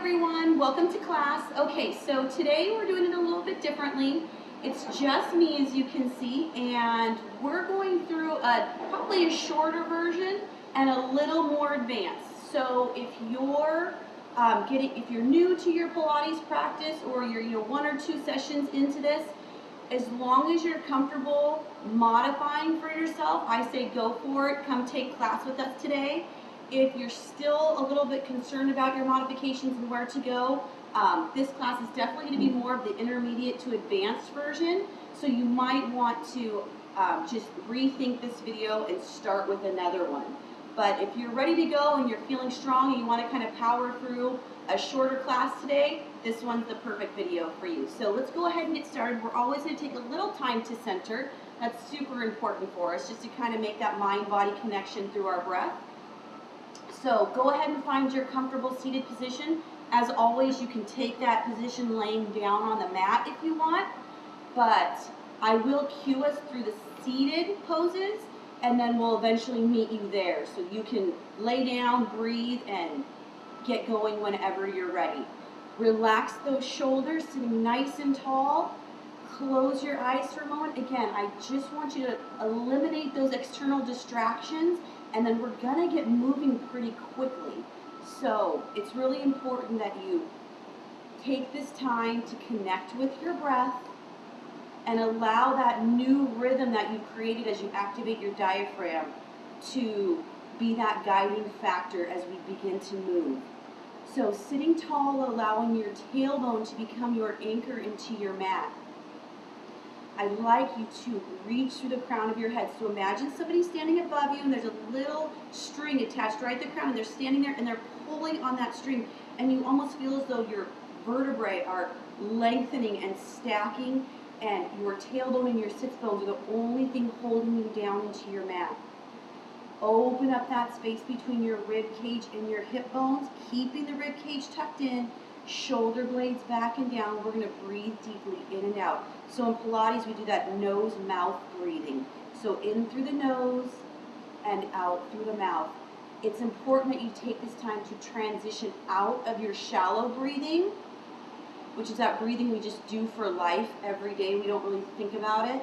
everyone, welcome to class. Okay, so today we're doing it a little bit differently. It's just me, as you can see, and we're going through probably a shorter version and a little more advanced. So if you're if you're new to your Pilates practice, or you're one or two sessions into this, as long as you're comfortable modifying for yourself, I say go for it. Come take class with us today. If you're still a little bit concerned about your modifications and where to go, this class is definitely going to be more of the intermediate to advanced version. So you might want to just rethink this video and start with another one. But if you're ready to go and you're feeling strong and you want to kind of power through a shorter class today, this one's the perfect video for you. So let's go ahead and get started. We're always going to take a little time to center. That's super important for us, just to kind of make that mind-body connection through our breath. So go ahead and find your comfortable seated position. As always, you can take that position laying down on the mat if you want, but I will cue us through the seated poses, and then we'll eventually meet you there. So you can lay down, breathe, and get going whenever you're ready. Relax those shoulders, sitting nice and tall. Close your eyes for a moment. Again, I just want you to eliminate those external distractions, and then we're gonna get moving pretty quickly. So it's really important that you take this time to connect with your breath and allow that new rhythm that you've created as you activate your diaphragm to be that guiding factor as we begin to move. So sitting tall, allowing your tailbone to become your anchor into your mat. I'd like you to reach through the crown of your head. So imagine somebody standing above you and there's a little string attached right to the crown, and they're standing there and they're pulling on that string, and you almost feel as though your vertebrae are lengthening and stacking, and your tailbone and your sits bones are the only thing holding you down into your mat. Open up that space between your rib cage and your hip bones, keeping the rib cage tucked in, shoulder blades back and down. We're going to breathe deeply in and out. So in Pilates, we do that nose-mouth breathing. So in through the nose and out through the mouth. It's important that you take this time to transition out of your shallow breathing, which is that breathing we just do for life every day. We don't really think about it.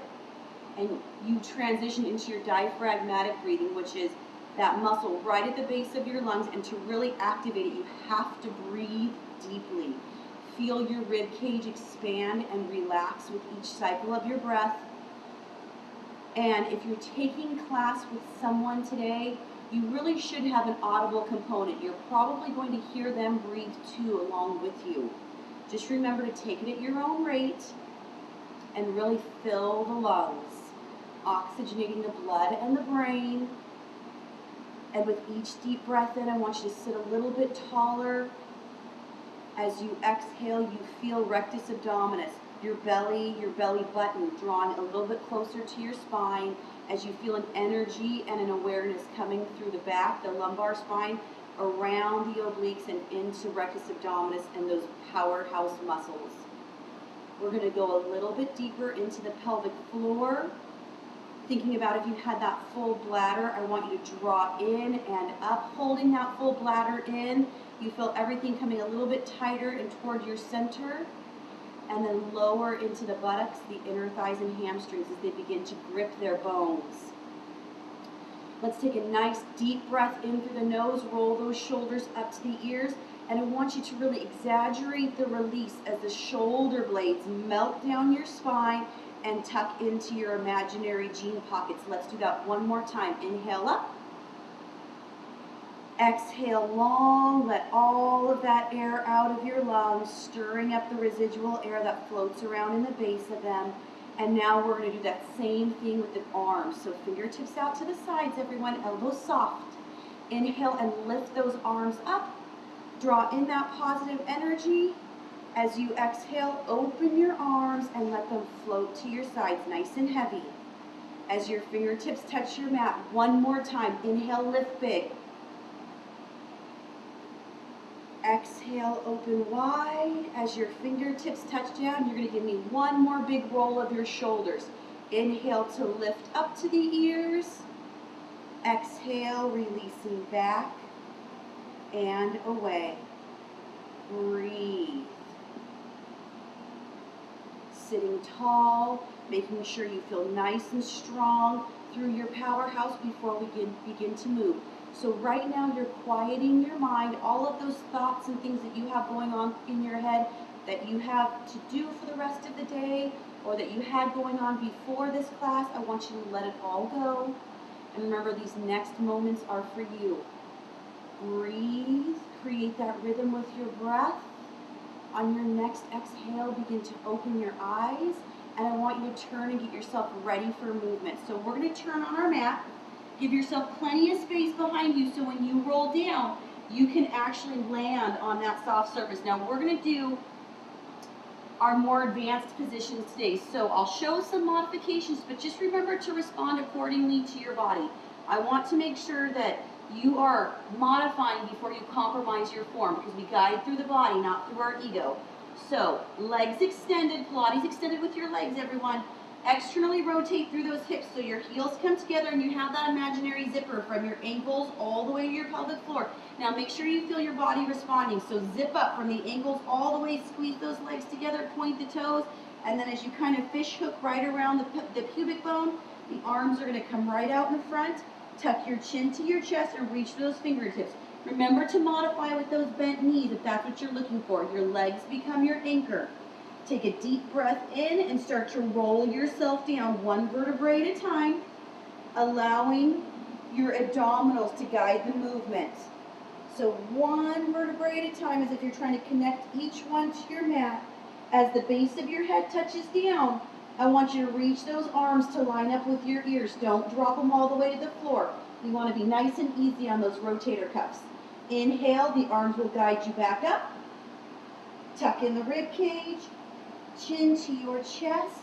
And you transition into your diaphragmatic breathing, which is that muscle right at the base of your lungs. And to really activate it, you have to breathe deeply. Feel your rib cage expand and relax with each cycle of your breath. And if you're taking class with someone today, you really should have an audible component. You're probably going to hear them breathe too along with you. Just remember to take it at your own rate and really fill the lungs, oxygenating the blood and the brain. And with each deep breath in, I want you to sit a little bit taller. As you exhale, you feel rectus abdominis, your belly button drawing a little bit closer to your spine, as you feel an energy and an awareness coming through the back, the lumbar spine, around the obliques and into rectus abdominis and those powerhouse muscles. We're going to go a little bit deeper into the pelvic floor. Thinking about if you had that full bladder, I want you to draw in and up, holding that full bladder in. You feel everything coming a little bit tighter and toward your center, and then lower into the buttocks, the inner thighs and hamstrings as they begin to grip their bones. Let's take a nice deep breath in through the nose, roll those shoulders up to the ears, and I want you to really exaggerate the release as the shoulder blades melt down your spine and tuck into your imaginary jean pockets. Let's do that one more time. Inhale up. Exhale long, let all of that air out of your lungs, stirring up the residual air that floats around in the base of them. And now we're going to do that same thing with the arms. So fingertips out to the sides, everyone, elbows soft. Inhale and lift those arms up. Draw in that positive energy. As you exhale, open your arms and let them float to your sides, nice and heavy. As your fingertips touch your mat, one more time. Inhale, lift big. Exhale, open wide. As your fingertips touch down, you're going to give me one more big roll of your shoulders. Inhale to lift up to the ears. Exhale, releasing back and away. Breathe. Sitting tall, making sure you feel nice and strong through your powerhouse before we begin to move. So right now you're quieting your mind, all of those thoughts and things that you have going on in your head that you have to do for the rest of the day or that you had going on before this class. I want you to let it all go. And remember, these next moments are for you. Breathe, create that rhythm with your breath. On your next exhale, begin to open your eyes, and I want you to turn and get yourself ready for movement. So we're going to turn on our mat. Give yourself plenty of space behind you so when you roll down, you can actually land on that soft surface. Now we're going to do our more advanced positions today. So I'll show some modifications, but just remember to respond accordingly to your body. I want to make sure that you are modifying before you compromise your form, because we guide through the body, not through our ego. So, legs extended, Pilates extended with your legs, everyone. Externally rotate through those hips so your heels come together and you have that imaginary zipper from your ankles all the way to your pelvic floor. Now make sure you feel your body responding. So zip up from the ankles all the way, squeeze those legs together, point the toes, and then as you kind of fish hook right around the pubic bone, the arms are going to come right out in the front. Tuck your chin to your chest and reach for those fingertips. Remember to modify with those bent knees if that's what you're looking for. Your legs become your anchor. Take a deep breath in and start to roll yourself down one vertebrae at a time, allowing your abdominals to guide the movement. So one vertebrae at a time, as if you're trying to connect each one to your mat. As the base of your head touches down, I want you to reach those arms to line up with your ears. Don't drop them all the way to the floor. You want to be nice and easy on those rotator cuffs. Inhale, the arms will guide you back up. Tuck in the rib cage. Chin to your chest.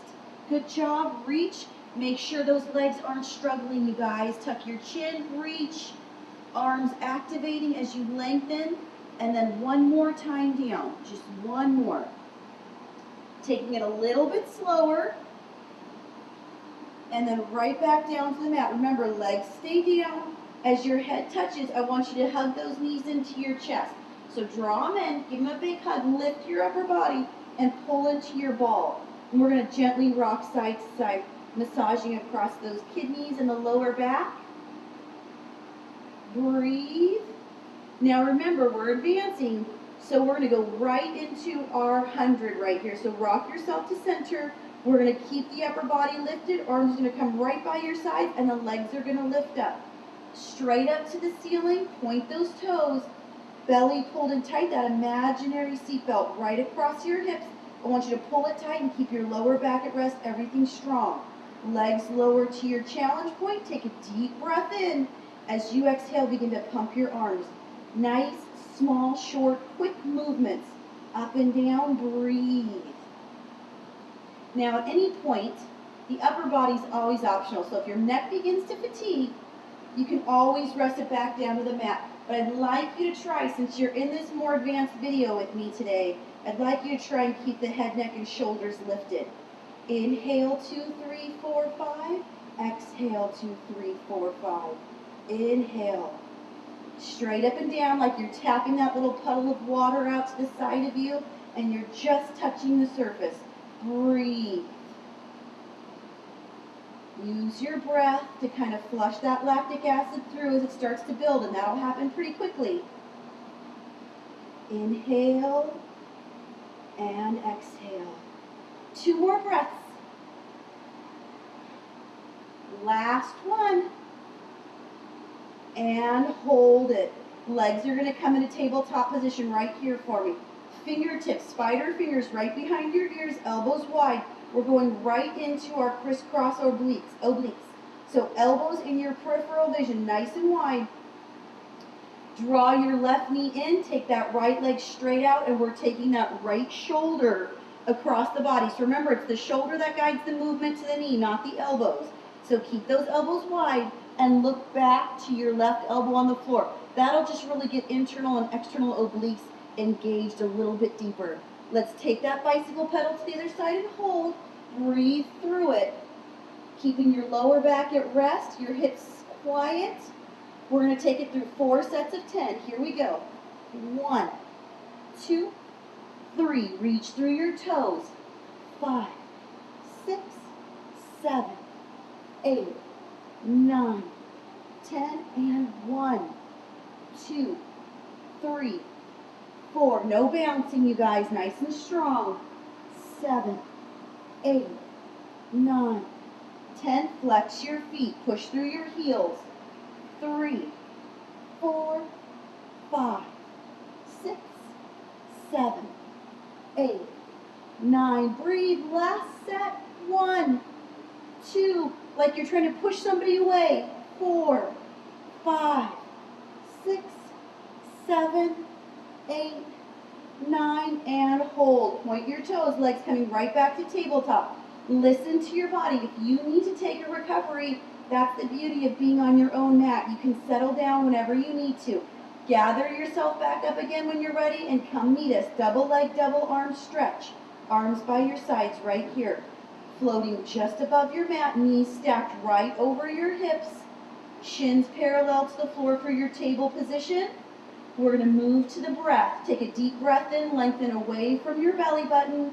Good job. Reach. Make sure those legs aren't struggling, you guys. Tuck your chin. Reach. Arms activating as you lengthen. And then one more time down. Just one more. Taking it a little bit slower. And then right back down to the mat. Remember, legs stay down. As your head touches, I want you to hug those knees into your chest. So draw them in, give them a big hug, lift your upper body, and pull into your ball. And we're going to gently rock side to side, massaging across those kidneys and the lower back. Breathe. Now remember, we're advancing, so we're going to go right into our 100 right here. So rock yourself to center. We're going to keep the upper body lifted. Arms are going to come right by your side, and the legs are going to lift up. Straight up to the ceiling. Point those toes. Belly pulled in tight. That imaginary seatbelt right across your hips. I want you to pull it tight and keep your lower back at rest. Everything strong. Legs lower to your challenge point. Take a deep breath in. As you exhale, begin to pump your arms. Nice, small, short, quick movements. Up and down. Breathe. Now, at any point, the upper body is always optional. So if your neck begins to fatigue, you can always rest it back down to the mat. But I'd like you to try, since you're in this more advanced video with me today, I'd like you to try and keep the head, neck, and shoulders lifted. Inhale, 2, 3, 4, 5. Exhale, 2, 3, 4, 5. Inhale. Straight up and down like you're tapping that little puddle of water out to the side of you, and you're just touching the surface. Breathe. Use your breath to kind of flush that lactic acid through as it starts to build, and that'll happen pretty quickly. Inhale and exhale. 2 more breaths. Last one. And hold it. Legs are going to come into tabletop position right here for me. Fingertips, spider fingers right behind your ears, elbows wide. We're going right into our crisscross obliques. So elbows in your peripheral vision, nice and wide. Draw your left knee in, take that right leg straight out, and we're taking that right shoulder across the body. So remember, it's the shoulder that guides the movement to the knee, not the elbows. So keep those elbows wide and look back to your left elbow on the floor. That'll just really get internal and external obliques engaged a little bit deeper. Let's take that bicycle pedal to the other side and hold. Breathe through it. Keeping your lower back at rest, your hips quiet. We're going to take it through 4 sets of 10. Here we go. 1, 2, 3. Reach through your toes. 5, 6, 7, 8, 9, 10, and 1, 2, 3, 4. No bouncing, you guys. Nice and strong. 7, 8, 9, 10. Flex your feet. Push through your heels. 3, 4, 5, 6, 7, 8, 9. Breathe. Last set. 1, 2. Like you're trying to push somebody away. 4, 5, 6, 7, 8, 9, and hold. Point your toes, legs coming right back to tabletop. Listen to your body. If you need to take a recovery, that's the beauty of being on your own mat. You can settle down whenever you need to. Gather yourself back up again when you're ready and come meet us. Double leg, double arm stretch. Arms by your sides right here. Floating just above your mat, knees stacked right over your hips. Shins parallel to the floor for your table position. We're going to move to the breath. Take a deep breath in, lengthen away from your belly button.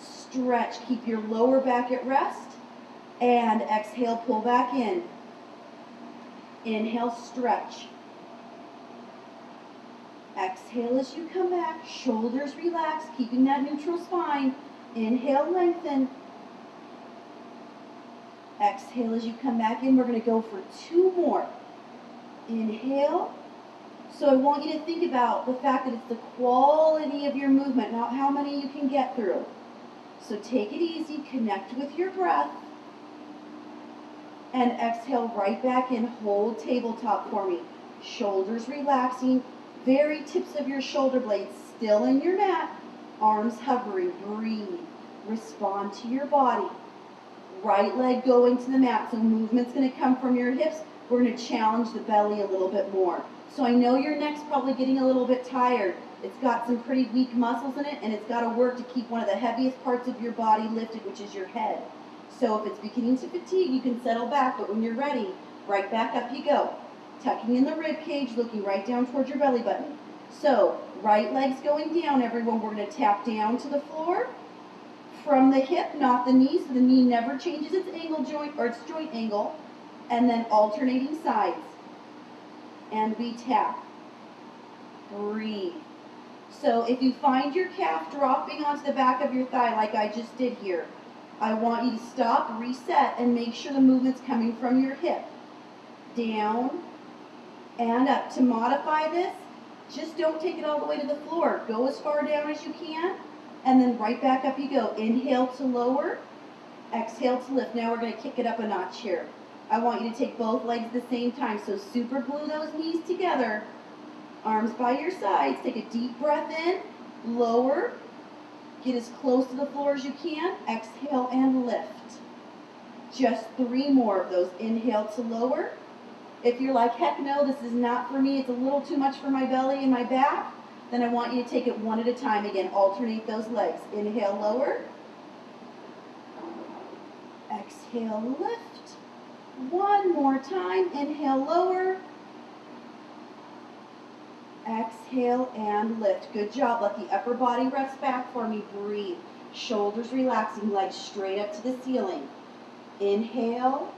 Stretch, keep your lower back at rest. And exhale, pull back in. Inhale, stretch. Exhale as you come back, shoulders relax, keeping that neutral spine. Inhale, lengthen. Exhale as you come back in. We're going to go for 2 more. Inhale. So I want you to think about the fact that it's the quality of your movement, not how many you can get through. So take it easy, connect with your breath, and exhale right back in. Hold tabletop for me. Shoulders relaxing, very tips of your shoulder blades still in your mat, arms hovering. Breathe, respond to your body. Right leg going to the mat, so movement's going to come from your hips. We're going to challenge the belly a little bit more. So I know your neck's probably getting a little bit tired. It's got some pretty weak muscles in it, and it's got to work to keep one of the heaviest parts of your body lifted, which is your head. So if it's beginning to fatigue, you can settle back, but when you're ready, right back up you go. Tucking in the rib cage, looking right down towards your belly button. So right leg's going down, everyone. We're going to tap down to the floor from the hip, not the knee, so the knee never changes its angle joint or its joint angle, and then alternating sides. And we tap. Breathe. So if you find your calf dropping onto the back of your thigh like I just did here, I want you to stop, reset, and make sure the movement's coming from your hip. Down and up. To modify this, just don't take it all the way to the floor. Go as far down as you can, and then right back up you go. Inhale to lower, exhale to lift. Now we're going to kick it up a notch here. I want you to take both legs at the same time, so super glue those knees together. Arms by your sides. Take a deep breath in, lower, get as close to the floor as you can. Exhale and lift. Just 3 more of those. Inhale to lower. If you're like, heck no, this is not for me, it's a little too much for my belly and my back, then I want you to take it one at a time again. Alternate those legs. Inhale, lower. Exhale, lift. 1 more time. Inhale, lower. Exhale and lift. Good job. Let the upper body rest back for me. Breathe. Shoulders relaxing, legs straight up to the ceiling. Inhale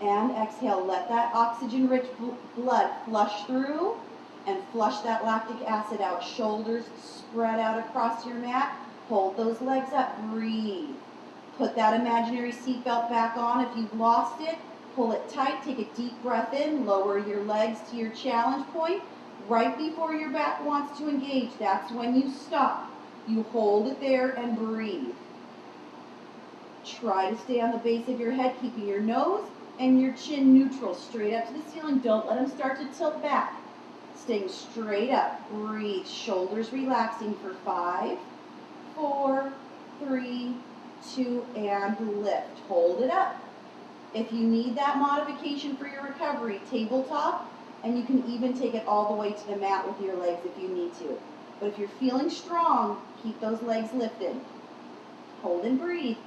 and exhale. Let that oxygen-rich blood flush through and flush that lactic acid out. Shoulders spread out across your mat. Hold those legs up. Breathe. Put that imaginary seatbelt back on if you've lost it. Pull it tight. Take a deep breath in. Lower your legs to your challenge point. Right before your back wants to engage, that's when you stop. You hold it there and breathe. Try to stay on the base of your head, keeping your nose and your chin neutral, straight up to the ceiling. Don't let them start to tilt back. Staying straight up. Breathe. Shoulders relaxing for 5, 4, 3, 2, and lift. Hold it up. If you need that modification for your recovery, tabletop, and you can even take it all the way to the mat with your legs if you need to. But if you're feeling strong, keep those legs lifted. Hold and breathe.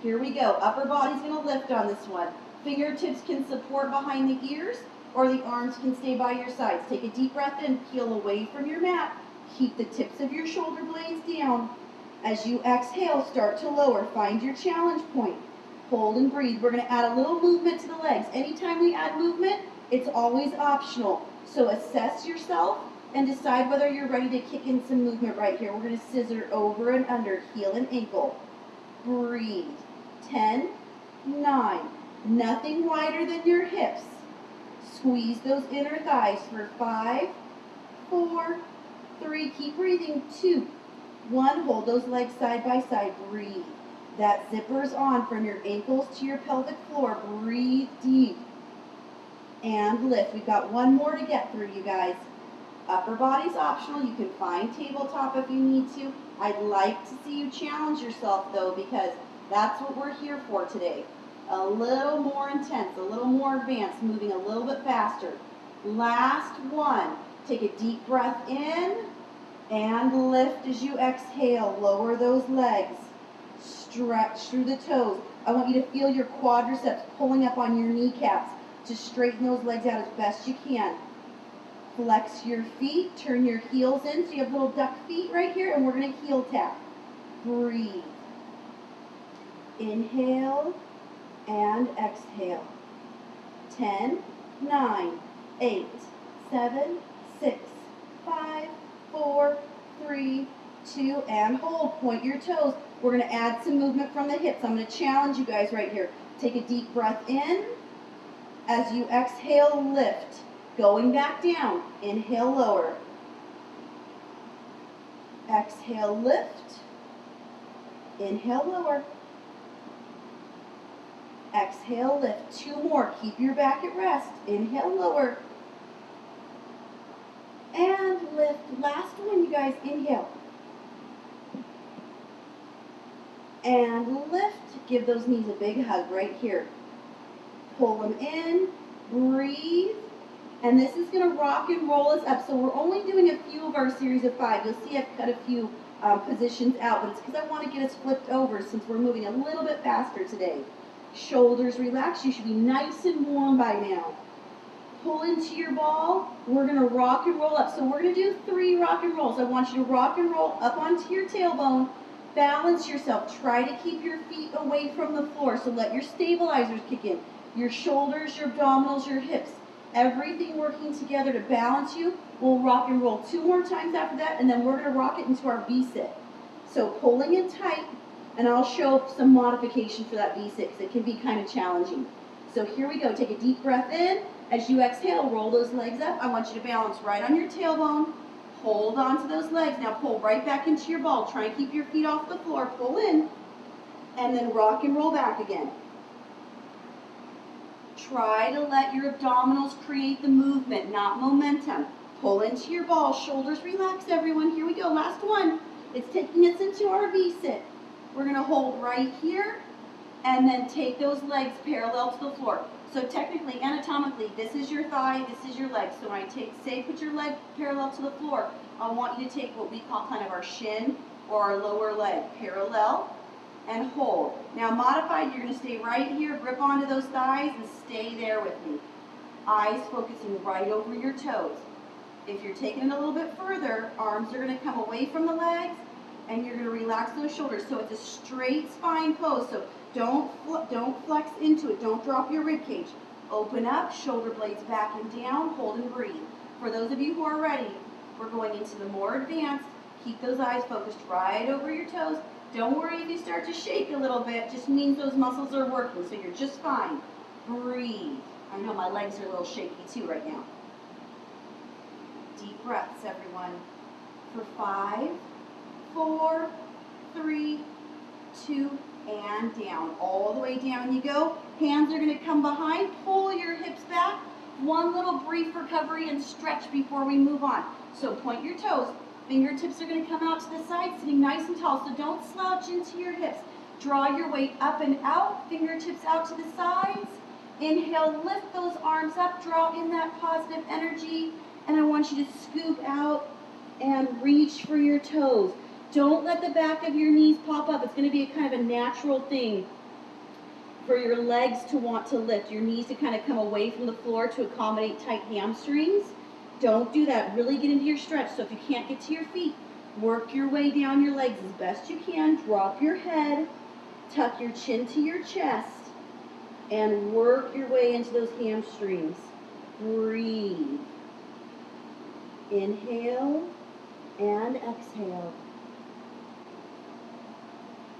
Here we go. Upper body's going to lift on this one. Fingertips can support behind the ears, or the arms can stay by your sides. Take a deep breath in, peel away from your mat. Keep the tips of your shoulder blades down. As you exhale, start to lower. Find your challenge point. Hold and breathe. We're going to add a little movement to the legs. Anytime we add movement, it's always optional. So assess yourself and decide whether you're ready to kick in some movement right here. We're going to scissor over and under, heel and ankle. Breathe. 10, 9. Nothing wider than your hips. Squeeze those inner thighs for 5, 4, 3. Keep breathing. 2, 1. Hold those legs side by side. Breathe. That zipper's on from your ankles to your pelvic floor. Breathe deep. And lift. We've got one more to get through, you guys. Upper body's optional. You can find tabletop if you need to. I'd like to see you challenge yourself, though, because that's what we're here for today. A little more intense, a little more advanced, moving a little bit faster. Last one. Take a deep breath in and lift as you exhale. Lower those legs. Stretch through the toes. I want you to feel your quadriceps pulling up on your kneecaps to straighten those legs out as best you can. Flex your feet, turn your heels in so you have little duck feet right here, and we're going to heel tap. Breathe. Inhale and exhale. 10, 9, 8, 7, 6, 5, 4, 3, 2, and hold. Point your toes. We're going to add some movement from the hips. I'm going to challenge you guys right here. Take a deep breath in. As you exhale, lift. Going back down. Inhale, lower. Exhale, lift. Inhale, lower. Exhale, lift. 2 more. Keep your back at rest. Inhale, lower. And lift. Last one, you guys. Inhale. And lift. Give those knees a big hug right here. Pull them in. Breathe. And this is going to rock and roll us up. So we're only doing a few of our series of 5. You'll see I've cut a few positions out, but it's because I want to get us flipped over since we're moving a little bit faster today. Shoulders relaxed. You should be nice and warm by now. Pull into your ball. We're going to rock and roll up. So we're going to do 3 rock and rolls. I want you to rock and roll up onto your tailbone. Balance yourself. Try to keep your feet away from the floor. So let your stabilizers kick in. Your shoulders, your abdominals, your hips. Everything working together to balance you. We'll rock and roll 2 more times after that, and then we're going to rock it into our V-sit. So pulling in tight, and I'll show some modification for that V-sit because it can be kind of challenging. So here we go. Take a deep breath in. As you exhale, roll those legs up. I want you to balance right on your tailbone. Hold on to those legs. Now pull right back into your ball. Try and keep your feet off the floor. Pull in, and then rock and roll back again. Try to let your abdominals create the movement, not momentum. Pull into your ball. Shoulders relaxed, everyone. Here we go. Last one. It's taking us into our V-sit. We're going to hold right here and then take those legs parallel to the floor. So technically, anatomically, this is your thigh, this is your leg. So when I say put your leg parallel to the floor, I want you to take what we call kind of our shin or our lower leg parallel and hold. Now modified, you're going to stay right here, grip onto those thighs and stay there with me. Eyes focusing right over your toes. If you're taking it a little bit further, arms are going to come away from the legs and you're going to relax those shoulders. So it's a straight spine pose. So don't flex into it. Don't drop your rib cage. Open up, shoulder blades back and down, hold and breathe. For those of you who are ready, we're going into the more advanced. Keep those eyes focused right over your toes. Don't worry if you start to shake a little bit. It just means those muscles are working, so you're just fine. Breathe. I know my legs are a little shaky too right now. Deep breaths, everyone. For 5, 4, 3, 2, and down. All the way down you go. Hands are going to come behind. Pull your hips back. One little brief recovery and stretch before we move on. So point your toes. Fingertips are going to come out to the side, sitting nice and tall. So don't slouch into your hips. Draw your weight up and out. Fingertips out to the sides. Inhale, lift those arms up. Draw in that positive energy. And I want you to scoop out and reach for your toes. Don't let the back of your knees pop up. It's going to be a kind of a natural thing for your legs to want to lift. Your knees to kind of come away from the floor to accommodate tight hamstrings. Don't do that. Really get into your stretch. So if you can't get to your feet, work your way down your legs as best you can. Drop your head, tuck your chin to your chest, and work your way into those hamstrings. Breathe. Inhale and exhale.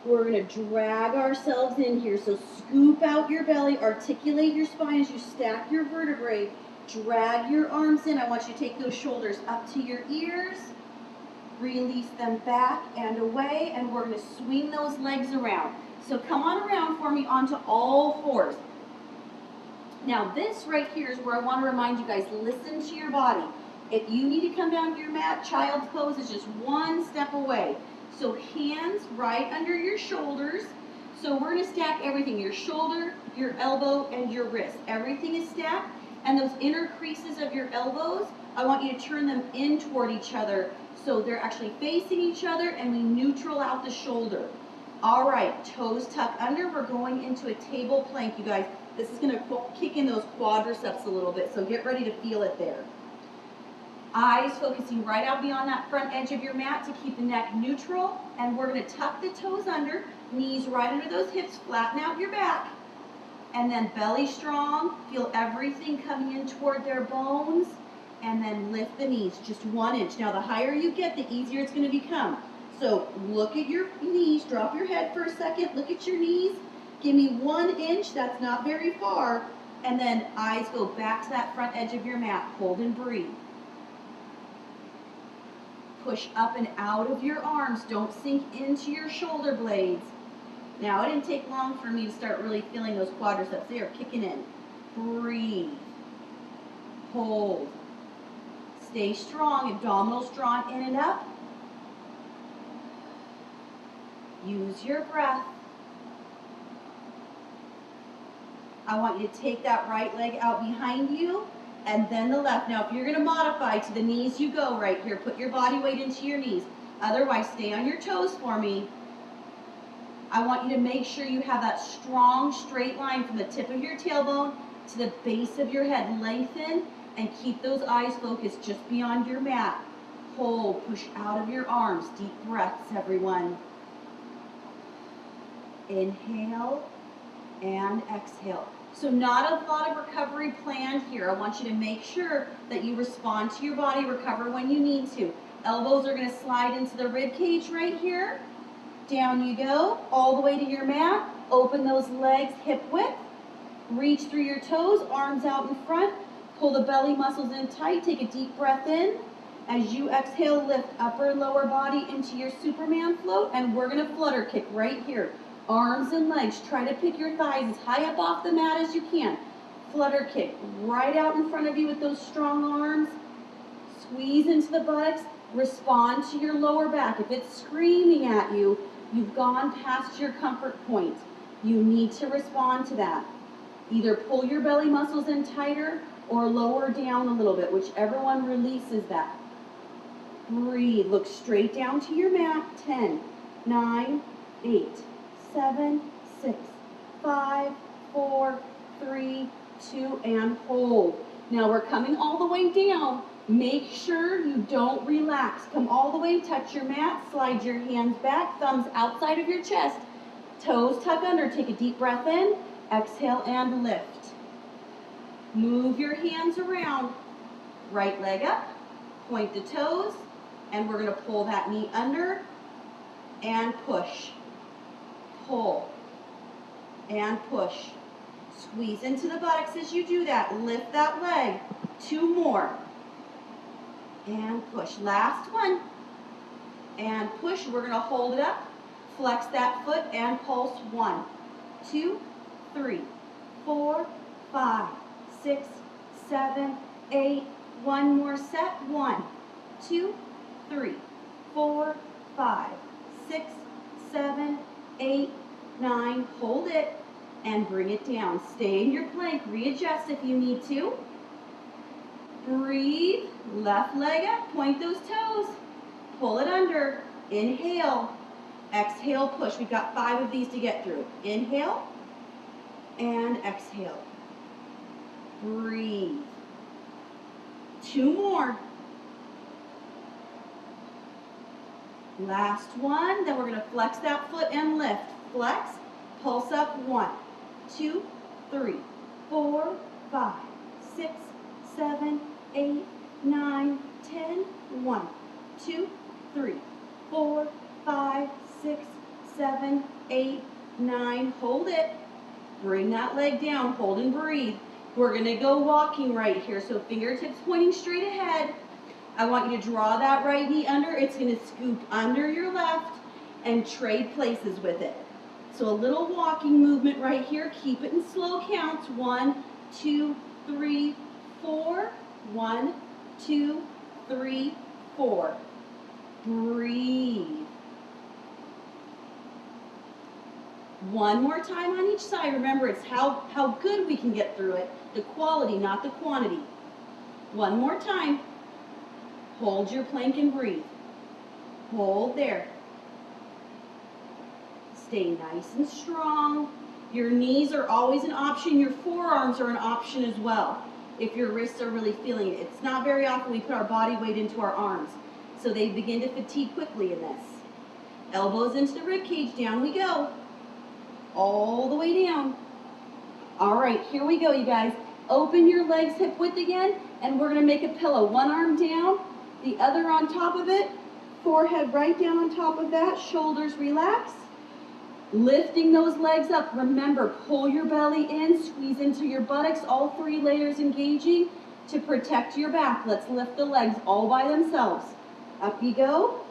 We're going to drag ourselves in here. So scoop out your belly, articulate your spine as you stack your vertebrae. Drag your arms in. I want you to take those shoulders up to your ears. Release them back and away, and we're going to swing those legs around. So come on around for me onto all fours. Now this right here is where I want to remind you guys, listen to your body. If you need to come down to your mat, child's pose is just one step away. So hands right under your shoulders. So we're going to stack everything, your shoulder, your elbow, and your wrist. Everything is stacked, and those inner creases of your elbows, I want you to turn them in toward each other so they're actually facing each other, and we neutral out the shoulder. All right, toes tuck under. We're going into a table plank, you guys. This is going to kick in those quadriceps a little bit, so get ready to feel it there. Eyes focusing right out beyond that front edge of your mat to keep the neck neutral, and we're going to tuck the toes under, knees right under those hips, flatten out your back, and then belly strong. Feel everything coming in toward their bones, and then lift the knees just 1 inch. Now the higher you get, the easier it's going to become. So look at your knees, drop your head for a second, look at your knees, give me 1 inch, that's not very far, and then eyes go back to that front edge of your mat, hold and breathe. Push up and out of your arms, don't sink into your shoulder blades. Now it didn't take long for me to start really feeling those quadriceps, they are kicking in. Breathe, hold, stay strong, abdominals drawn in and up. Use your breath. I want you to take that right leg out behind you and then the left. Now, if you're going to modify to the knees, you go right here. Put your body weight into your knees. Otherwise, stay on your toes for me. I want you to make sure you have that strong, straight line from the tip of your tailbone to the base of your head. Lengthen and keep those eyes focused just beyond your mat. Hold, push out of your arms. Deep breaths, everyone. Inhale and exhale. So not a lot of recovery planned here. I want you to make sure that you respond to your body, recover when you need to. Elbows are going to slide into the rib cage right here. Down you go, all the way to your mat. Open those legs hip width. Reach through your toes, arms out in front. Pull the belly muscles in tight. Take a deep breath in. As you exhale, lift upper and lower body into your Superman float, and we're going to flutter kick right here. Arms and legs, try to pick your thighs as high up off the mat as you can. Flutter kick right out in front of you with those strong arms. Squeeze into the buttocks. Respond to your lower back. If it's screaming at you, you've gone past your comfort point. You need to respond to that. Either pull your belly muscles in tighter or lower down a little bit, whichever one releases that. Breathe. Look straight down to your mat. 10, 9, 8, 7, 6, 5, 4, 3, 2, and hold. Now we're coming all the way down. Make sure you don't relax. Come all the way, touch your mat, slide your hands back, thumbs outside of your chest, toes tuck under. Take a deep breath in, exhale and lift. Move your hands around. Right leg up, point the toes, and we're going to pull that knee under and push. Pull and push. Squeeze into the buttocks as you do that. Lift that leg. 2 more. And push. Last one. And push. We're going to hold it up. Flex that foot and pulse. 1, 2, 3, 4, 5, 6, 7, 8. One more set. 1, 2, 3, 4, 5, 6, 7, 8, 9. Hold it and bring it down. Stay in your plank. Readjust if you need to. Breathe. Left leg up. Point those toes. Pull it under. Inhale. Exhale, push. We've got 5 of these to get through. Inhale and exhale. Breathe. 2 more. Last one. Then we're going to flex that foot and lift. Flex, pulse up. 1, 2, 3, 4, 5, 6, 7, 8, 9, 10. 1, 2, 3, 4, 5, 6, 7, 8, 9. Hold it. Bring that leg down. Hold and breathe. We're going to go walking right here. So fingertips pointing straight ahead. I want you to draw that right knee under. It's going to scoop under your left and trade places with it. So a little walking movement right here. Keep it in slow counts. 1, 2, 3, 4. 1, 2, 3, 4. Breathe. One more time on each side. Remember, it's how good we can get through it. The quality, not the quantity. One more time. Hold your plank and breathe. Hold there. Stay nice and strong. Your knees are always an option. Your forearms are an option as well, if your wrists are really feeling it. It's not very often we put our body weight into our arms, so they begin to fatigue quickly in this. Elbows into the rib cage. Down we go. All the way down. All right, here we go, you guys. Open your legs hip width again, and we're going to make a pillow. One arm down, the other on top of it. Forehead right down on top of that. Shoulders relax. Lifting those legs up. Remember, pull your belly in, squeeze into your buttocks, all 3 layers engaging to protect your back. Let's lift the legs all by themselves. Up you go.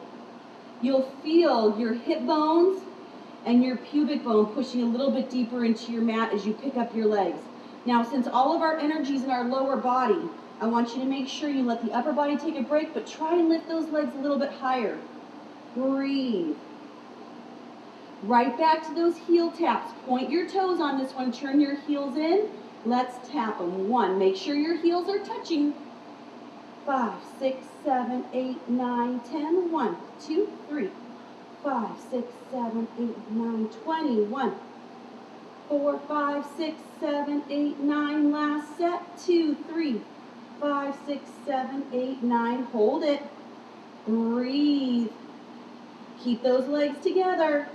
You'll feel your hip bones and your pubic bone pushing a little bit deeper into your mat as you pick up your legs. Now, since all of our energy is in our lower body, I want you to make sure you let the upper body take a break, but try and lift those legs a little bit higher. Breathe. Right back to those heel taps. Point your toes on this one. Turn your heels in. Let's tap them. 1. Make sure your heels are touching. 5, 6, 7, 8, 9, 10. 1, 2, 3, 5, 6, 7, 8, 9, 20. 1, 4, 5, 6, 7, 8, 9. Last set. 2, 3, 5, 6, 7, 8, 9. Hold it. Breathe. Keep those legs together.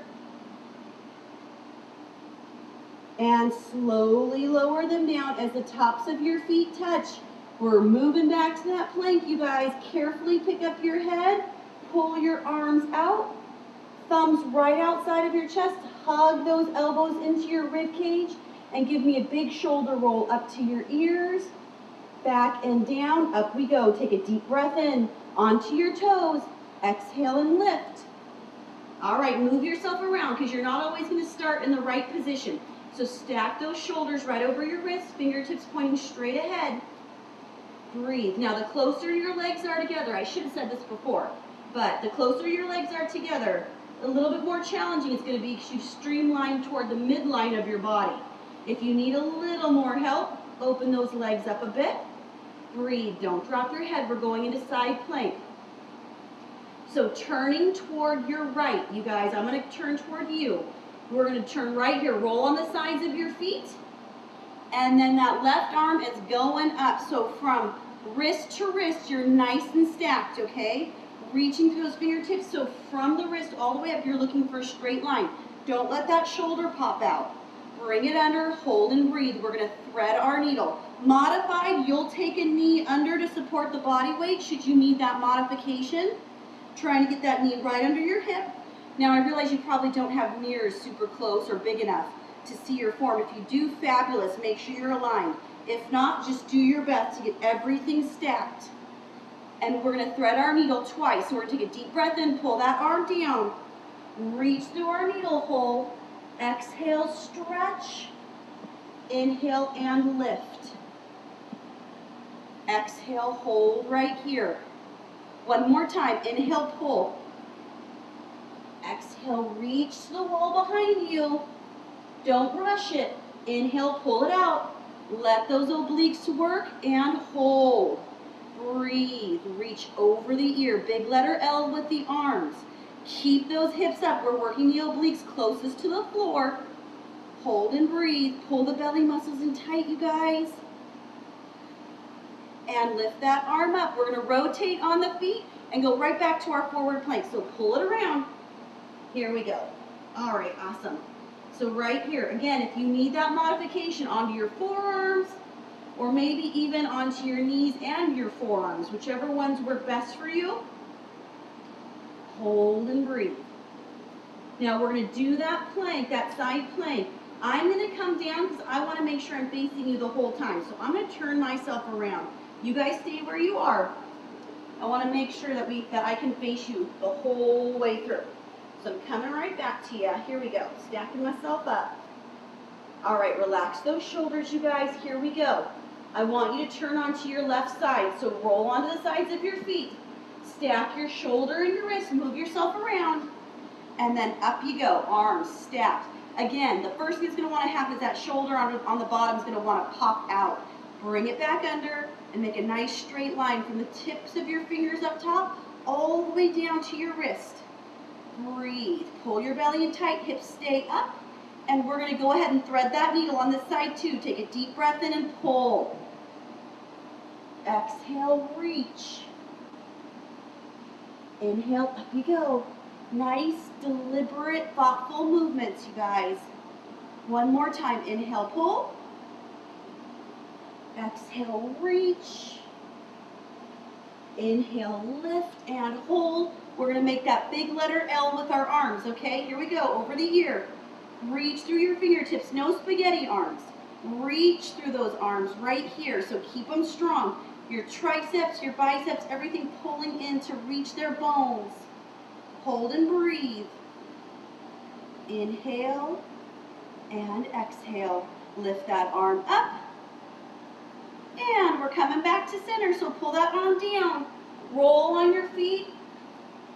And slowly lower them down as the tops of your feet touch. We're moving back to that plank, you guys. Carefully pick up your head. Pull your arms out. Thumbs right outside of your chest. Hug those elbows into your rib cage. And give me a big shoulder roll up to your ears. Back and down. Up we go. Take a deep breath in. Onto your toes. Exhale and lift. All right, move yourself around because you're not always going to start in the right position. So stack those shoulders right over your wrists, fingertips pointing straight ahead. Breathe. Now the closer your legs are together, I should have said this before, but the closer your legs are together, a little bit more challenging it's going to be because you streamline toward the midline of your body. If you need a little more help, open those legs up a bit. Breathe. Don't drop your head. We're going into side plank. So turning toward your right, you guys, I'm going to turn toward you. We're going to turn right here. Roll on the sides of your feet. And then that left arm is going up. So from wrist to wrist, you're nice and stacked, okay? Reaching through those fingertips. So from the wrist all the way up, you're looking for a straight line. Don't let that shoulder pop out. Bring it under, hold and breathe. We're going to thread our needle. Modified, you'll take a knee under to support the body weight should you need that modification. Trying to get that knee right under your hip. Now I realize you probably don't have mirrors super close or big enough to see your form. If you do, fabulous. Make sure you're aligned. If not, just do your best to get everything stacked. And we're going to thread our needle twice. So we're going to take a deep breath in, pull that arm down, reach through our needle hole. Exhale, stretch. Inhale and lift. Exhale, hold right here. One more time. Inhale, pull. Exhale, reach to the wall behind you. Don't rush it. Inhale, pull it out. Let those obliques work and hold. Breathe. Reach over the ear. Big letter L with the arms. Keep those hips up. We're working the obliques closest to the floor. Hold and breathe. Pull the belly muscles in tight, you guys. and lift that arm up. We're gonna rotate on the feet and go right back to our forward plank. So pull it around. Here we go. All right, awesome. So right here, again, if you need that modification onto your forearms, or maybe even onto your knees and your forearms, whichever ones work best for you, hold and breathe. Now we're going to do that plank, that side plank. I'm going to come down because I want to make sure I'm facing you the whole time. So I'm going to turn myself around. You guys stay where you are. I want to make sure that I can face you the whole way through. So I'm coming right back to you. Here we go. Stacking myself up. All right, relax those shoulders, you guys. Here we go. I want you to turn onto your left side. So roll onto the sides of your feet. Stack your shoulder and your wrist. Move yourself around. And then up you go. Arms stacked. Again, the first thing that's going to want to happen is that shoulder on the bottom is going to want to pop out. Bring it back under and make a nice straight line from the tips of your fingers up top all the way down to your wrist. Breathe. Pull your belly in tight. Hips stay up. And we're going to go ahead and thread that needle on this side too. Take a deep breath in and pull. Exhale, reach. Inhale, up you go. Nice, deliberate, thoughtful movements, you guys. One more time. Inhale, pull. Exhale, reach. Inhale, lift and hold. We're going to make that big letter L with our arms, okay? Here we go, over the ear. Reach through your fingertips, no spaghetti arms. Reach through those arms right here, so keep them strong. Your triceps, your biceps, everything pulling in to reach their bones. Hold and breathe. Inhale and exhale. Lift that arm up. And we're coming back to center, so pull that arm down. Roll on your feet.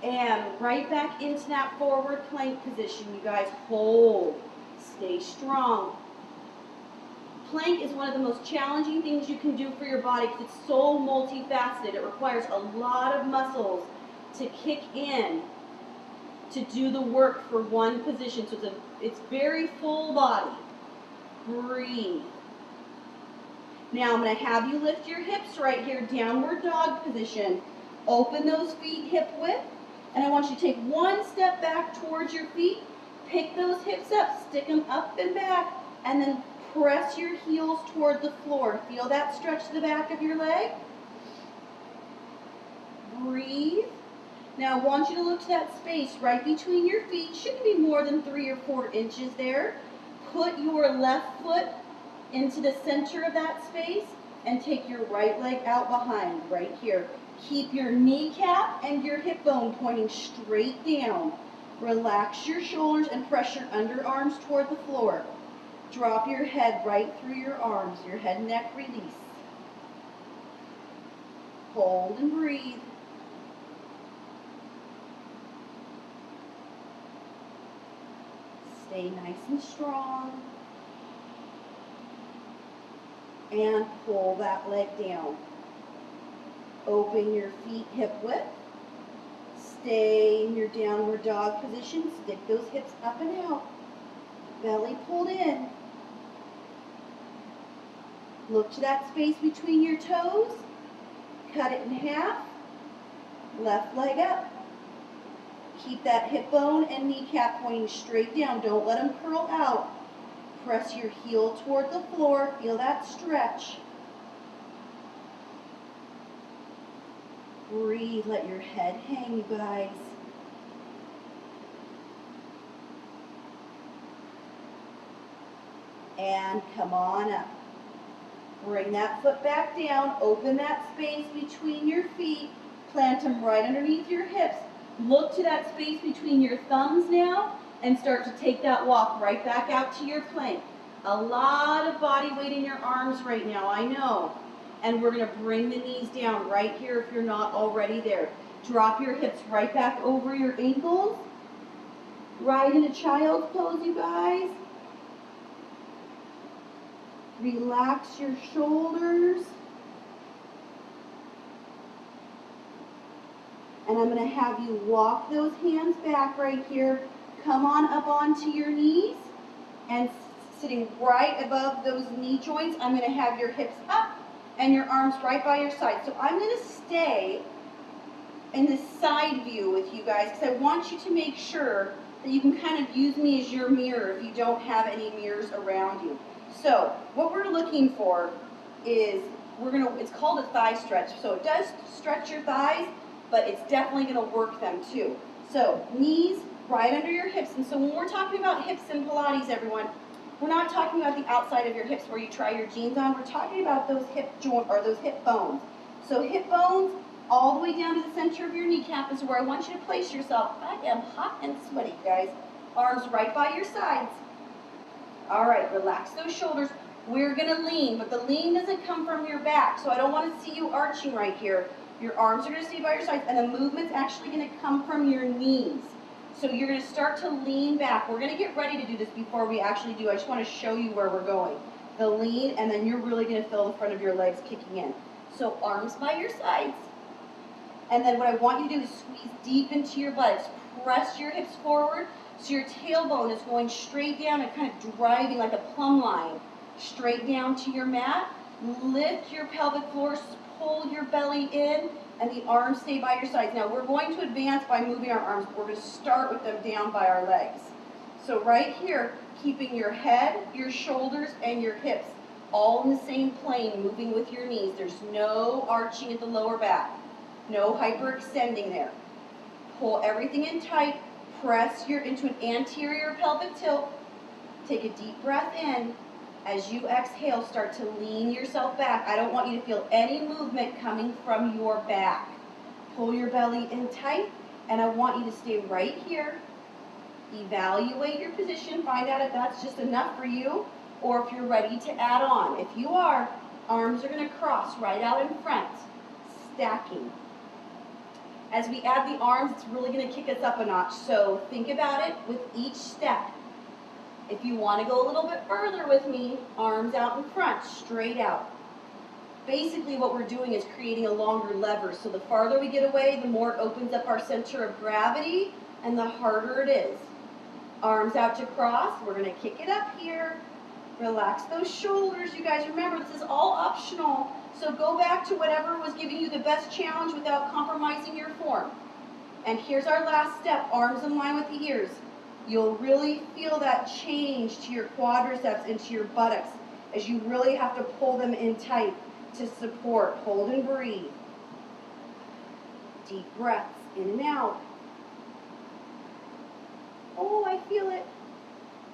And right back into that forward plank position, you guys. Hold. Stay strong. Plank is one of the most challenging things you can do for your body because it's so multifaceted. It requires a lot of muscles to kick in to do the work for one position. So it's very full body. Breathe. Now I'm going to have you lift your hips right here, downward dog position. Open those feet hip width. And I want you to take one step back towards your feet. Pick those hips up, stick them up and back, and then press your heels toward the floor. Feel that stretch to the back of your leg. Breathe. Now I want you to look to that space right between your feet. Shouldn't be more than 3 or 4 inches there. Put your left foot into the center of that space and take your right leg out behind, right here. Keep your kneecap and your hip bone pointing straight down. Relax your shoulders and press your underarms toward the floor. Drop your head right through your arms, your head and neck release. Hold and breathe. Stay nice and strong. And pull that leg down. Open your feet hip width. Stay in your downward dog position. Stick those hips up and out. Belly pulled in. Look to that space between your toes. Cut it in half. Left leg up. Keep that hip bone and kneecap pointing straight down. Don't let them curl out. Press your heel toward the floor. Feel that stretch. Breathe. Let your head hang, you guys. And come on up. Bring that foot back down. Open that space between your feet. Plant them right underneath your hips. Look to that space between your thumbs now and start to take that walk right back out to your plank. A lot of body weight in your arms right now, I know. And we're going to bring the knees down right here if you're not already there. Drop your hips right back over your ankles. Right into child's pose, you guys. Relax your shoulders. And I'm going to have you walk those hands back right here. Come on up onto your knees. And sitting right above those knee joints, I'm going to have your hips up and your arms right by your side. So I'm going to stay in this side view with you guys because I want you to make sure that you can kind of use me as your mirror if you don't have any mirrors around you. So what we're looking for is it's called a thigh stretch. So it does stretch your thighs, but it's definitely going to work them too. So knees right under your hips. And so when we're talking about hips in Pilates, everyone, we're not talking about the outside of your hips where you try your jeans on. We're talking about those hip joint or those hip bones. So hip bones all the way down to the center of your kneecap is where I want you to place yourself. I am hot and sweaty, guys. Arms right by your sides. All right, relax those shoulders. We're going to lean, but the lean doesn't come from your back, so I don't want to see you arching right here. Your arms are going to stay by your sides, and the movement's actually going to come from your knees. So you're going to start to lean back. We're going to get ready to do this before we actually do. I just want to show you where we're going. The lean, and then you're really going to feel the front of your legs kicking in. So arms by your sides. And then what I want you to do is squeeze deep into your buttocks. Press your hips forward so your tailbone is going straight down and kind of driving like a plumb line straight down to your mat. Lift your pelvic floor, pull your belly in, and the arms stay by your sides. Now we're going to advance by moving our arms. We're going to start with them down by our legs. So right here, keeping your head, your shoulders, and your hips all in the same plane, moving with your knees. There's no arching at the lower back. No hyperextending there. Pull everything in tight. Press into an anterior pelvic tilt. Take a deep breath in. As you exhale, start to lean yourself back. I don't want you to feel any movement coming from your back. Pull your belly in tight, and I want you to stay right here. Evaluate your position. Find out if that's just enough for you, or if you're ready to add on. If you are, arms are going to cross right out in front, stacking. As we add the arms, it's really going to kick us up a notch. So think about it with each step. If you want to go a little bit further with me, arms out in front, straight out. Basically what we're doing is creating a longer lever. So the farther we get away, the more it opens up our center of gravity, and the harder it is. Arms out to cross. We're going to kick it up here. Relax those shoulders. You guys remember, this is all optional. So go back to whatever was giving you the best challenge without compromising your form. And here's our last step, arms in line with the ears. You'll really feel that change to your quadriceps and to your buttocks as you really have to pull them in tight to support. Hold and breathe. Deep breaths in and out. Oh, I feel it.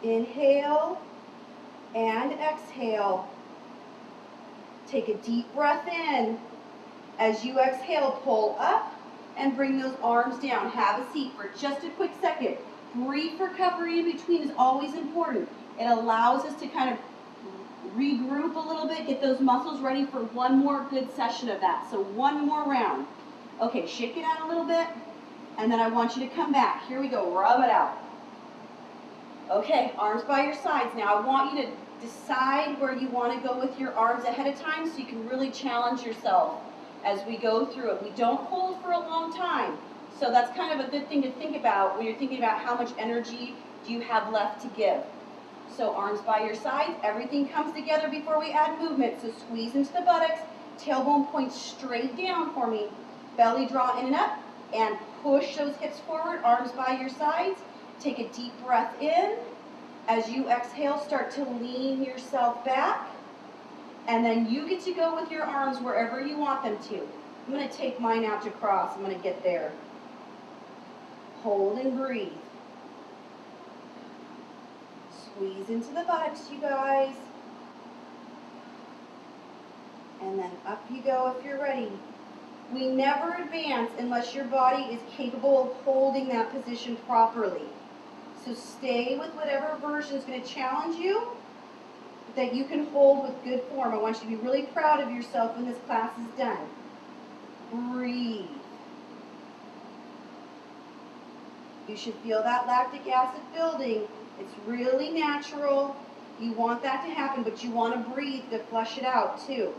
Inhale and exhale. Take a deep breath in. As you exhale, pull up and bring those arms down. Have a seat for just a quick second. Brief recovery in between is always important. It allows us to kind of regroup a little bit, get those muscles ready for one more good session of that. So one more round. Okay, shake it out a little bit, and then I want you to come back. Here we go, rub it out. Okay, arms by your sides. Now I want you to decide where you want to go with your arms ahead of time so you can really challenge yourself as we go through it. We don't hold for a long time. So that's kind of a good thing to think about when you're thinking about how much energy do you have left to give. So arms by your sides, everything comes together before we add movement. So squeeze into the buttocks, tailbone points straight down for me. Belly draw in and up, and push those hips forward, arms by your sides. Take a deep breath in. As you exhale, start to lean yourself back. And then you get to go with your arms wherever you want them to. I'm going to take mine out to cross. I'm going to get there. Hold and breathe. Squeeze into the buttocks, you guys. And then up you go if you're ready. We never advance unless your body is capable of holding that position properly. So stay with whatever version is going to challenge you that you can hold with good form. I want you to be really proud of yourself when this class is done. Breathe. You should feel that lactic acid building. It's really natural. You want that to happen, but you want to breathe to flush it out too.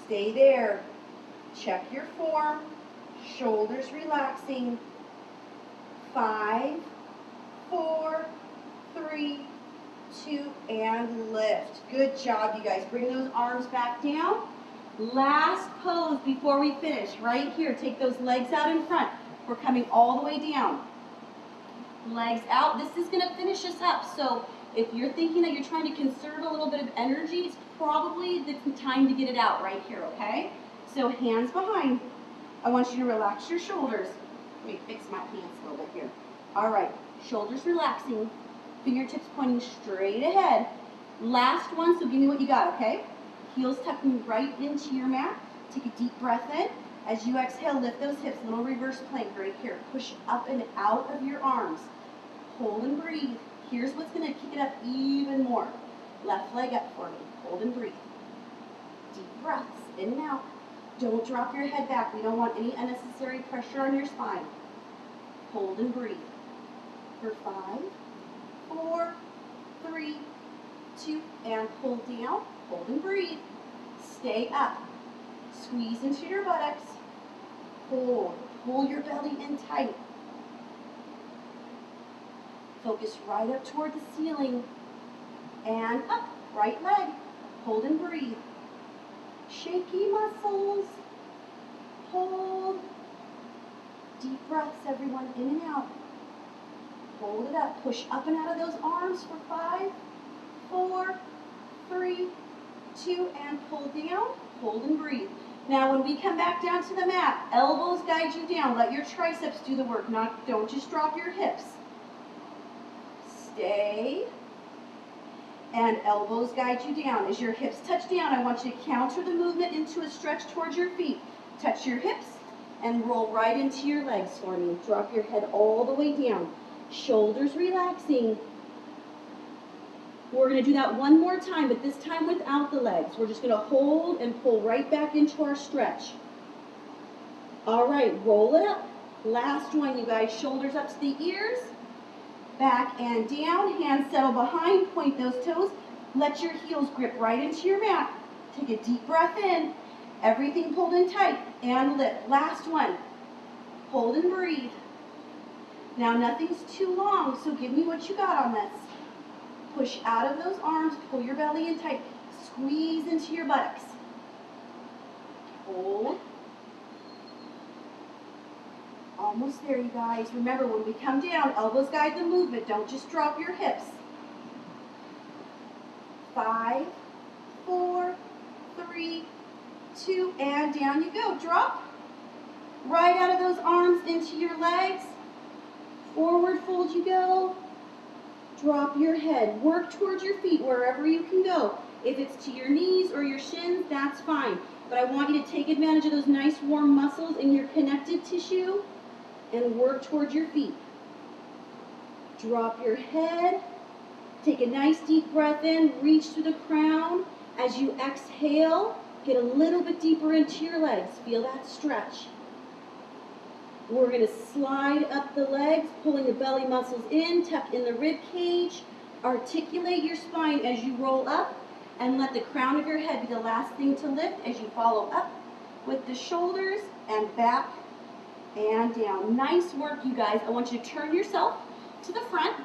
Stay there. Check your form. Shoulders relaxing. 5, 4, 3, 2, and lift. Good job, you guys. Bring those arms back down. Last pose before we finish, right here. Take those legs out in front. We're coming all the way down. Legs out. This is going to finish us up. So if you're thinking that you're trying to conserve a little bit of energy, it's probably the time to get it out right here, okay? So hands behind. I want you to relax your shoulders. Let me fix my hands a little bit here. All right, shoulders relaxing, fingertips pointing straight ahead. Last one, so give me what you got, okay? Heels tucking right into your mat. Take a deep breath in. As you exhale, lift those hips, little reverse plank right here. Push up and out of your arms. Hold and breathe. Here's what's going to kick it up even more. Left leg up for me. Hold and breathe. Deep breaths, in and out. Don't drop your head back. We don't want any unnecessary pressure on your spine. Hold and breathe. For 5, 4, 3, 2, and pull down. Hold and breathe. Stay up. Squeeze into your buttocks. Hold. Pull your belly in tight. Focus right up toward the ceiling. And up. Right leg. Hold and breathe. Shaky muscles. Hold. Deep breaths, everyone, in and out. Hold it up. Push up and out of those arms for 5, 4, 3, 2, and pull down. Hold and breathe. Now, when we come back down to the mat, elbows guide you down. Let your triceps do the work. Don't just drop your hips. Stay. And elbows guide you down. As your hips touch down, I want you to counter the movement into a stretch towards your feet. Touch your hips and roll right into your legs for me. Drop your head all the way down. Shoulders relaxing. We're going to do that one more time, but this time without the legs. We're just going to hold and pull right back into our stretch. All right, roll it up. Last one, you guys. Shoulders up to the ears. Back and down. Hands settle behind. Point those toes. Let your heels grip right into your mat. Take a deep breath in. Everything pulled in tight. And lift. Last one. Hold and breathe. Now, nothing's too long, so give me what you got on this. Push out of those arms, pull your belly in tight, squeeze into your buttocks. Hold. Almost there, you guys. Remember, when we come down, elbows guide the movement. Don't just drop your hips. 5, 4, 3, 2, and down you go. Drop. Right out of those arms into your legs. Forward fold you go. Drop your head. Work towards your feet wherever you can go. If it's to your knees or your shins, that's fine. But I want you to take advantage of those nice warm muscles in your connective tissue and work towards your feet. Drop your head. Take a nice deep breath in. Reach through the crown. As you exhale, get a little bit deeper into your legs. Feel that stretch. We're going to slide up the legs, pulling the belly muscles in, tuck in the rib cage. Articulate your spine as you roll up, and let the crown of your head be the last thing to lift as you follow up with the shoulders and back and down. Nice work, you guys. I want you to turn yourself to the front.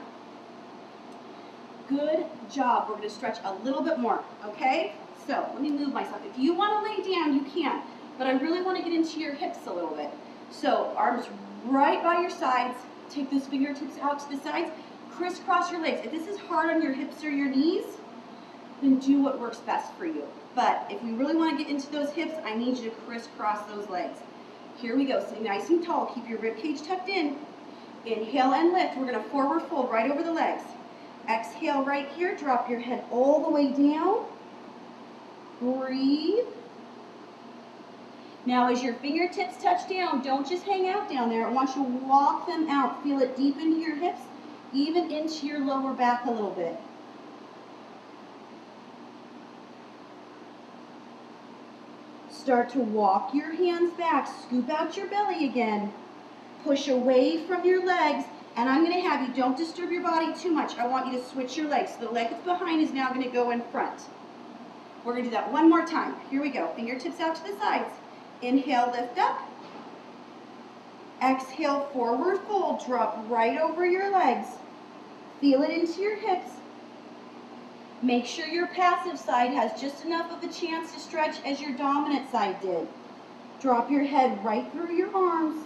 Good job. We're going to stretch a little bit more, okay? So let me move myself. If you want to lay down, you can, but I really want to get into your hips a little bit. So arms right by your sides. Take those fingertips out to the sides. Crisscross your legs. If this is hard on your hips or your knees, then do what works best for you. But if we really want to get into those hips, I need you to crisscross those legs. Here we go. Stay nice and tall. Keep your rib cage tucked in. Inhale and lift. We're going to forward fold right over the legs. Exhale right here. Drop your head all the way down. Breathe. Now, as your fingertips touch down, don't just hang out down there. I want you to walk them out. Feel it deep into your hips, even into your lower back a little bit. Start to walk your hands back. Scoop out your belly again. Push away from your legs. And I'm going to have you, don't disturb your body too much. I want you to switch your legs. So the leg that's behind is now going to go in front. We're going to do that one more time. Here we go. Fingertips out to the sides. Inhale, lift up. Exhale, forward fold. Drop right over your legs. Feel it into your hips. Make sure your passive side has just enough of a chance to stretch as your dominant side did. Drop your head right through your arms.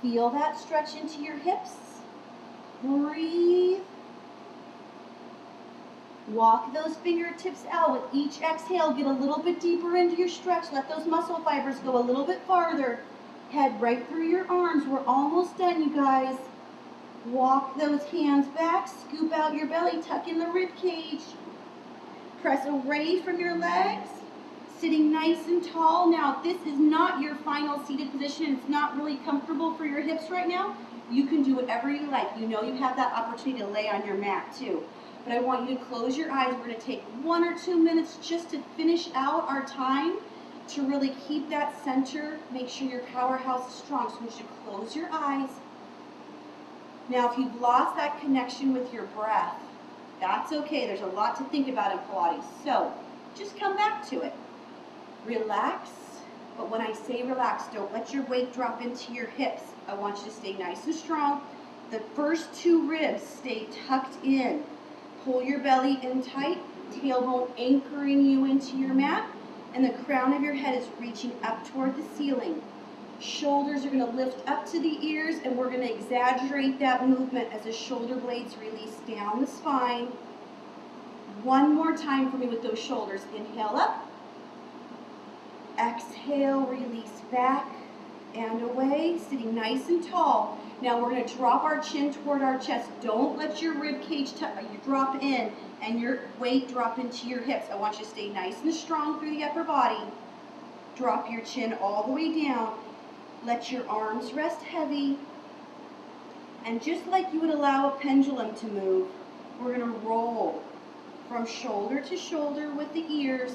Feel that stretch into your hips. Breathe. Walk those fingertips out. With each exhale, get a little bit deeper into your stretch. Let those muscle fibers go a little bit farther. Head right through your arms. We're almost done, you guys. Walk those hands back. Scoop out your belly. Tuck in the rib cage. Press away from your legs. Sitting nice and tall. Now, if this is not your final seated position, it's not really comfortable for your hips right now, you can do whatever you like. You know you have that opportunity to lay on your mat too. But I want you to close your eyes. We're going to take 1 or 2 minutes just to finish out our time to really keep that center. Make sure your powerhouse is strong. So I want you to close your eyes. Now, if you've lost that connection with your breath, that's okay. There's a lot to think about in Pilates. So just come back to it. Relax, but when I say relax, don't let your weight drop into your hips. I want you to stay nice and strong. The first 2 ribs stay tucked in. Pull your belly in tight, tailbone anchoring you into your mat, and the crown of your head is reaching up toward the ceiling. Shoulders are going to lift up to the ears, and we're going to exaggerate that movement as the shoulder blades release down the spine. One more time for me with those shoulders. Inhale up. Exhale, release back and away, sitting nice and tall. Now we're going to drop our chin toward our chest. Don't let your rib cage drop in and your weight drop into your hips. I want you to stay nice and strong through the upper body. Drop your chin all the way down. Let your arms rest heavy. And just like you would allow a pendulum to move, we're going to roll from shoulder to shoulder with the ears.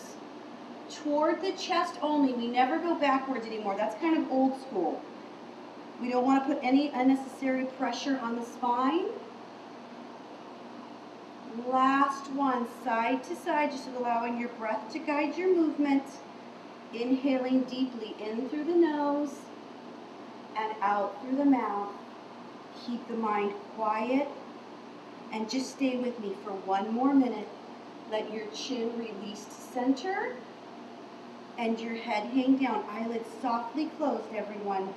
Toward the chest only. We never go backwards anymore. That's kind of old school. We don't want to put any unnecessary pressure on the spine. Last one, side to side, just allowing your breath to guide your movement. Inhaling deeply in through the nose and out through the mouth. Keep the mind quiet and just stay with me for 1 more minute. Let your chin release to center. And your head hang down. Eyelids softly closed, everyone.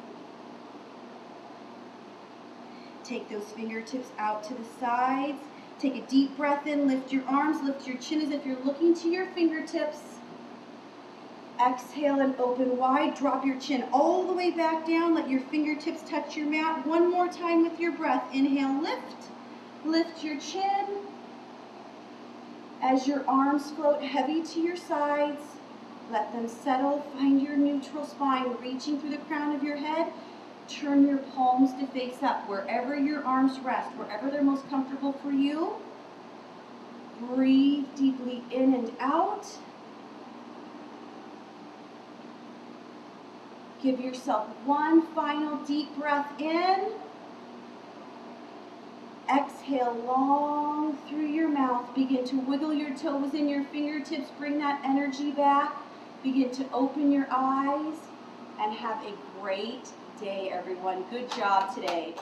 Take those fingertips out to the sides. Take a deep breath in. Lift your arms. Lift your chin as if you're looking to your fingertips. Exhale and open wide. Drop your chin all the way back down. Let your fingertips touch your mat. One more time with your breath. Inhale, lift. Lift your chin. As your arms float heavy to your sides, let them settle. Find your neutral spine, reaching through the crown of your head. Turn your palms to face up, wherever your arms rest, wherever they're most comfortable for you. Breathe deeply in and out. Give yourself one final deep breath in. Exhale long through your mouth. Begin to wiggle your toes and your fingertips. Bring that energy back. Begin to open your eyes and have a great day, everyone. Good job today.